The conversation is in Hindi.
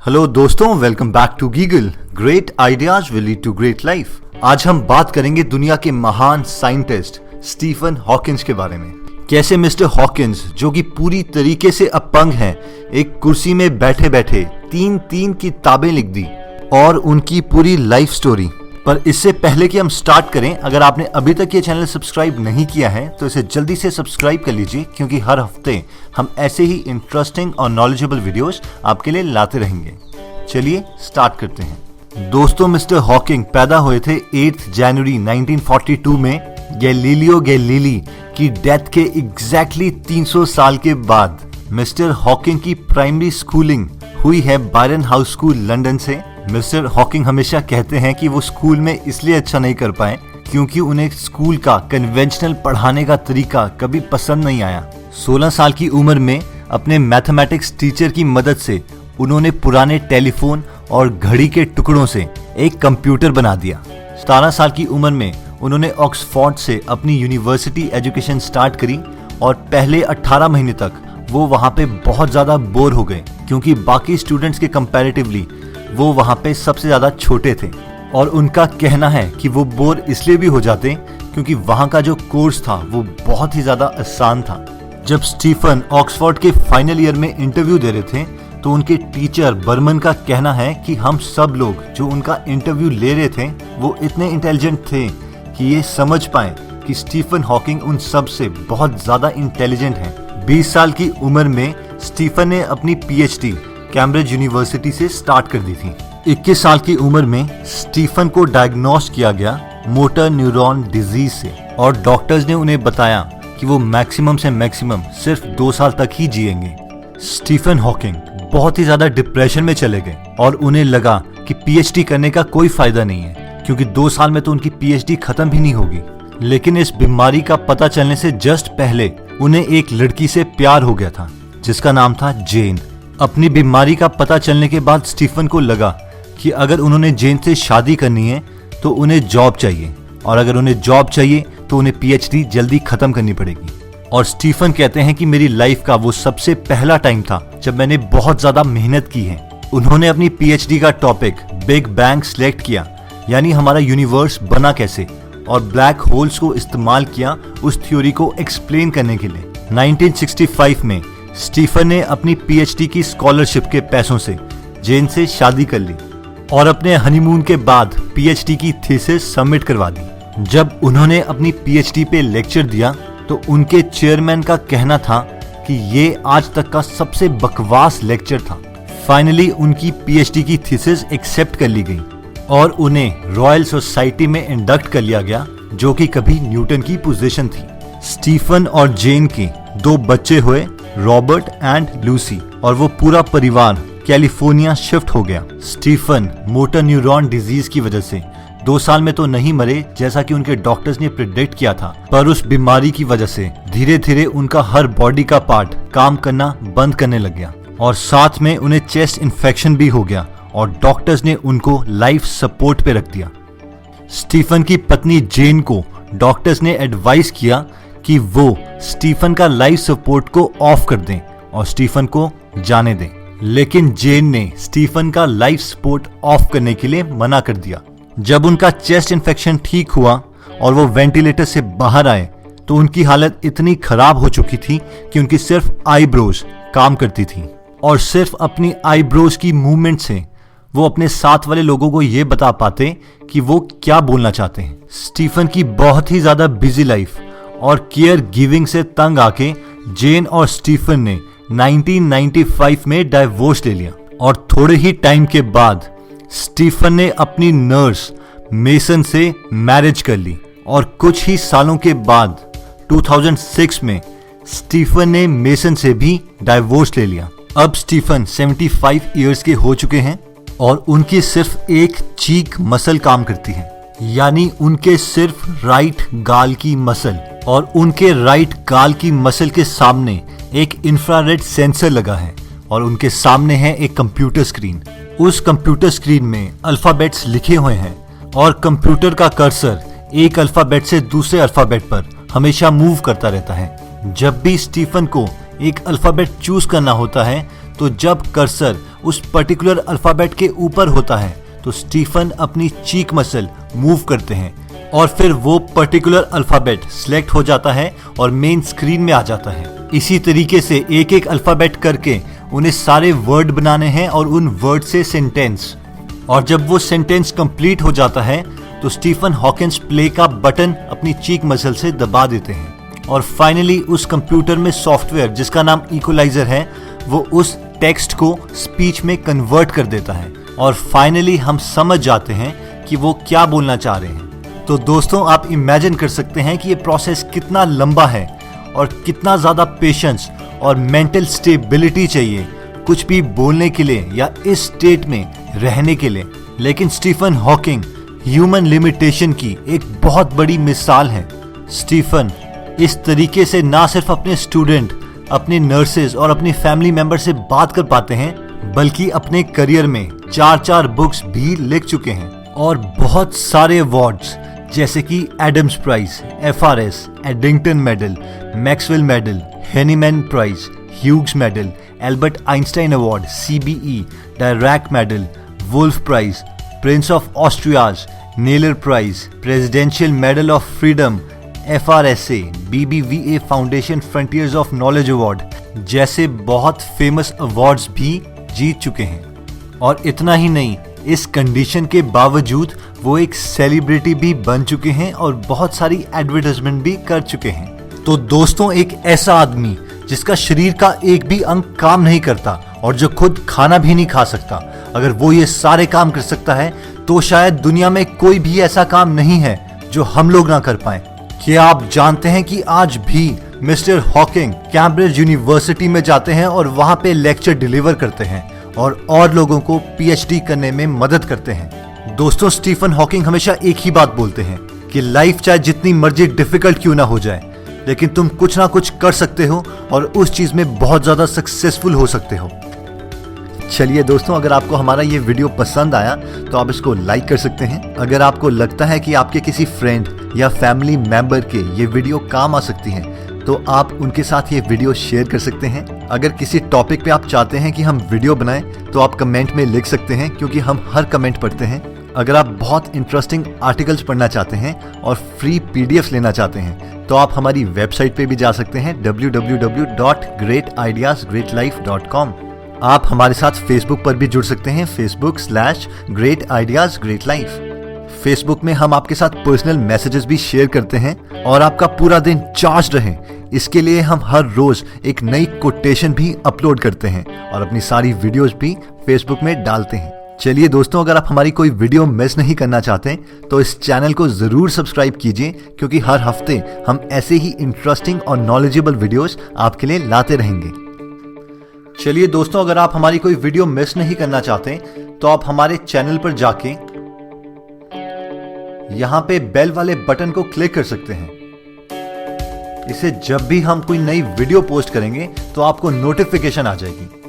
हेलो दोस्तों, वेलकम बैक टू गीगल। Great ideas will lead to great life. आज हम बात करेंगे दुनिया के महान साइंटिस्ट स्टीफन हॉकिंस के बारे में। कैसे मिस्टर हॉकिंस, जो कि पूरी तरीके से अपंग हैं, एक कुर्सी में बैठे बैठे तीन किताबें लिख दी और उनकी पूरी लाइफ स्टोरी। पर इससे पहले कि हम स्टार्ट करें, अगर आपने अभी तक ये चैनल सब्सक्राइब नहीं किया है तो इसे जल्दी से सब्सक्राइब कर लीजिए, क्योंकि हर हफ्ते हम ऐसे ही इंटरेस्टिंग और नॉलेजेबल वीडियोस आपके लिए लाते रहेंगे। चलिए स्टार्ट करते हैं। दोस्तों, मिस्टर हॉकिंग पैदा हुए थे 8 जनवरी 1942 में गैलीलियो गैलीली की डेथ के एग्जैक्टली 300 साल के बाद। मिस्टर हॉकिंग की प्राइमरी स्कूलिंग हुई है बायरन हाउस स्कूल लंदन से। मिस्टर हॉकिंग हमेशा कहते हैं कि वो स्कूल में इसलिए अच्छा नहीं कर पाए क्योंकि उन्हें स्कूल का कन्वेंशनल पढ़ाने का तरीका कभी पसंद नहीं आया। 16 साल की उम्र में अपने मैथमेटिक्स टीचर की मदद से उन्होंने पुराने टेलीफोन और घड़ी के टुकड़ों से एक कंप्यूटर बना दिया। 17 साल की उम्र में उन्होंने ऑक्सफोर्ड से अपनी यूनिवर्सिटी एजुकेशन स्टार्ट करी और पहले 18 महीने तक वो वहाँ पे बहुत ज़्यादा बोर हो गए, क्योंकि बाकी स्टूडेंट्स के कंपैरेटिवली वो वहाँ पे सबसे ज़्यादा छोटे थे। और उनका कहना है कि वो बोर इसलिए भी हो जाते क्योंकि वहाँ का जो कोर्स था वो बहुत ही ज़्यादा आसान था। जब स्टीफन ऑक्सफोर्ड के फाइनल ईयर में इंटरव्यू दे रहे थे तो उनके टीचर बर्मन का कहना है कि हम सब लोग जो उनका इंटरव्यू ले रहे थे वो इतने इंटेलिजेंट थे कि ये समझ पाए कि स्टीफन हॉकिंग उन सब से बहुत ज़्यादा इंटेलिजेंट हैं। 20 साल की उम्र में स्टीफन ने अपनी पीएचडी कैम्ब्रिज यूनिवर्सिटी से स्टार्ट कर दी थी। 21 साल की उम्र में स्टीफन को डायग्नोस किया गया मोटर न्यूरॉन डिजीज से, और डॉक्टर्स ने उन्हें बताया कि वो मैक्सिमम से मैक्सिमम सिर्फ 2 साल तक ही जिएंगे। स्टीफन हॉकिंग बहुत ही ज्यादा डिप्रेशन में चले गए और उन्हें लगा कि पीएचडी करने का कोई फायदा नहीं है, क्योंकि 2 साल में तो उनकी पीएचडी खत्म भी नहीं होगी। लेकिन इस बीमारी का पता चलने से जस्ट पहले उन्हें एक लड़की से प्यार हो गया था जिसका नाम था जेन। अपनी बीमारी का पता चलने के बाद स्टीफन को लगा कि अगर उन्होंने जेन से शादी करनी है तो उन्हें जॉब चाहिए, और अगर उन्हें जॉब चाहिए तो उन्हें पीएचडी जल्दी खत्म करनी पड़ेगी। और स्टीफन कहते हैं कि मेरी लाइफ का वो सबसे पहला टाइम था जब मैंने बहुत ज्यादा मेहनत की है। उन्होंने अपनी पीएचडी का टॉपिक बिग बैंग सिलेक्ट किया, यानी हमारा यूनिवर्स बना कैसे, और ब्लैक होल्स को इस्तेमाल किया उस थ्योरी को एक्सप्लेन करने के लिए। 1965 में स्टीफन ने अपनी पीएचडी की स्कॉलरशिप के पैसों से जेन से शादी कर ली और अपने हनीमून के बाद पीएचडी की थीसिस सबमिट करवा दी। जब उन्होंने अपनी पीएचडी पे लेक्चर दिया तो उनके चेयरमैन का कहना था कि ये आज तक का सबसे बकवास लेक्चर था। फाइनली उनकी पीएचडी की थीसिस एक्सेप्ट कर ली गई और उन्हें रॉयल सोसाइटी में इंडक्ट कर लिया गया, जो कि कभी न्यूटन की पोजीशन थी। स्टीफन और जेन के 2 बच्चे हुए, रॉबर्ट एंड लूसी, और वो पूरा परिवार कैलिफोर्निया शिफ्ट हो गया। स्टीफन मोटर न्यूरॉन डिजीज की वजह से 2 साल में तो नहीं मरे जैसा कि उनके डॉक्टर्स ने प्रिडिक्ट किया था, पर उस बीमारी की वजह से धीरे धीरे उनका हर बॉडी का पार्ट काम करना बंद करने लग गया, और साथ में उन्हें चेस्ट इन्फेक्शन भी हो गया और डॉक्टर्स ने उनको लाइफ सपोर्ट पे रख दिया। स्टीफन की पत्नी जेन को डॉक्टर्स ने एडवाइस किया कि वो स्टीफन का लाइफ सपोर्ट को ऑफ कर दें और स्टीफन को जाने दें, लेकिन जेन ने स्टीफन का लाइफ सपोर्ट ऑफ करने के लिए मना कर दिया। जब उनका चेस्ट इन्फेक्शन ठीक हुआ और वो वेंटिलेटर से बाहर आए तो उनकी हालत इतनी खराब हो चुकी थी कि उनकी सिर्फ आईब्रोज काम करती थी, और सिर्फ अपनी आईब्रोज की मूवमेंट से वो अपने साथ वाले लोगों को ये बता पाते कि वो क्या बोलना चाहते हैं। स्टीफन की बहुत ही ज्यादा बिजी लाइफ और केयर गिविंग से तंग आके जेन और स्टीफन ने 1995 में डाइवोर्स ले लिया, और थोड़े ही टाइम के बाद स्टीफन ने अपनी नर्स मेसन से मैरिज कर ली, और कुछ ही सालों के बाद 2006 में स्टीफन ने मेसन से भी डाइवोर्स ले लिया। अब स्टीफन 75 इयर्स के हो चुके हैं और उनकी सिर्फ एक चीक मसल काम करती है, यानी उनके सिर्फ राइट गाल की मसल, और उनके राइट गाल की मसल के सामने एक इंफ्रारेड सेंसर लगा है, और उनके सामने है एक कंप्यूटर स्क्रीन। उस कंप्यूटर स्क्रीन में अल्फाबेट्स लिखे हुए हैं, और कंप्यूटर का कर्सर एक अल्फाबेट से दूसरे अल्फाबेट पर हमेशा मूव करता रहता है। जब भी स्टीफन को एक अल्फाबेट चूज करना होता है तो जब कर्सर उस पर्टिकुलर अल्फाबेट के ऊपर होता है तो स्टीफन अपनी चीक मसल मूव करते हैं और फिर वो पर्टिकुलर अल्फाबेट सिलेक्ट हो जाता है और मेन स्क्रीन में आ जाता है। इसी तरीके से एक एक अल्फाबेट करके उन्हें सारे वर्ड बनाने हैं और उन वर्ड से सेंटेंस, और जब वो सेंटेंस कंप्लीट हो जाता है तो स्टीफन हॉकिंस प्ले का बटन अपनी चीक मसल से दबा देते हैं और फाइनली उस कंप्यूटर में सॉफ्टवेयर जिसका नाम इक्वलाइजर है वो उस टेक्स्ट को स्पीच में कन्वर्ट कर देता है और फाइनली हम समझ जाते हैं कि वो क्या बोलना चाह रहे हैं। तो दोस्तों, आप इमेजिन कर सकते हैं कि ये प्रोसेस कितना लंबा है और कितना ज़्यादा पेशेंस और मेंटल स्टेबिलिटी चाहिए कुछ भी बोलने के लिए या इस स्टेट में रहने के लिए। लेकिन स्टीफन हॉकिंग ह्यूमन लिमिटेशन की एक बहुत बड़ी मिसाल है। स्टीफन इस तरीके से ना सिर्फ अपने स्टूडेंट, अपने नर्सेज और अपनी फैमिली मेंबर से बात कर पाते हैं, बल्कि अपने करियर में 4 बुक्स भी लिख चुके हैं और बहुत सारे अवार्ड्स जैसे कि Adams prize, FRS, Eddington medal, Maxwell medal, Heineman prize, Hughes medal, Albert Einstein award, CBE, Dirac medal, Wolf prize, Prince of Asturias, Naylor prize, Presidential Medal of Freedom, FRSA, BBVA foundation frontiers of knowledge award जैसे बहुत फेमस अवार्ड्स भी जीत चुके हैं। और इतना ही नहीं, इस कंडीशन के बावजूद वो एक सेलिब्रिटी भी बन चुके हैं और बहुत सारी एडवर्टाइजमेंट भी कर चुके हैं। तो दोस्तों, एक ऐसा आदमी जिसका शरीर का एक भी अंग काम नहीं करता और जो खुद खाना भी नहीं खा सकता, अगर वो ये सारे काम कर सकता है तो शायद दुनिया में कोई भी ऐसा काम नहीं है जो हम लोग ना कर पाए। क्या आप जानते हैं कि आज भी मिस्टर हॉकिंग कैम्ब्रिज यूनिवर्सिटी में जाते हैं और वहां पे लेक्चर डिलीवर करते हैं और लोगों को PhD करने में मदद करते हैं। दोस्तों, स्टीफन हॉकिंग हमेशा एक ही बात बोलते हैं कि लाइफ चाहे जितनी मर्जी डिफिकल्ट क्यों ना हो जाए, लेकिन तुम कुछ ना कुछ कर सकते हो और उस चीज में बहुत ज्यादा सक्सेसफुल हो सकते हो। चलिए दोस्तों, अगर आपको हमारा ये वीडियो पसंद आया तो आप इसको लाइक कर सकते हैं। अगर आपको लगता है कि आपके किसी फ्रेंड या फैमिली मेंबर के ये वीडियो काम आ सकती है तो आप उनके साथ ये वीडियो शेयर कर सकते हैं। अगर किसी टॉपिक पे आप चाहते हैं कि हम वीडियो बनाएं तो आप कमेंट में लिख सकते हैं, क्योंकि हम हर कमेंट पढ़ते हैं। अगर आप बहुत इंटरेस्टिंग आर्टिकल्स पढ़ना चाहते हैं और फ्री PDFs लेना चाहते हैं तो आप हमारी वेबसाइट पे भी जा सकते हैं www.greatideasgreatlife.com। आप हमारे साथ फेसबुक पर भी जुड़ सकते हैं, facebook/greatideasgreatlife। फेसबुक में हम आपके साथ पर्सनल मैसेजेस भी शेयर करते हैं और आपका पूरा दिन चार्ज रहे इसके लिए हम हर रोज एक नई कोटेशन भी अपलोड करते हैं और अपनी सारी वीडियोस भी फेसबुक में डालते हैं। चलिए दोस्तों, अगर आप हमारी कोई वीडियो मिस नहीं करना चाहते तो इस चैनल को जरूर सब्सक्राइब कीजिए, क्योंकि हर हफ्ते हम ऐसे ही इंटरेस्टिंग और नॉलेजेबल वीडियोस आपके लिए लाते रहेंगे। चलिए दोस्तों, अगर आप हमारी कोई वीडियो मिस नहीं करना चाहते तो आप हमारे चैनल पर जाके यहां पे बेल वाले बटन को क्लिक कर सकते हैं। इससे जब भी हम कोई नई वीडियो पोस्ट करेंगे तो आपको नोटिफिकेशन आ जाएगी।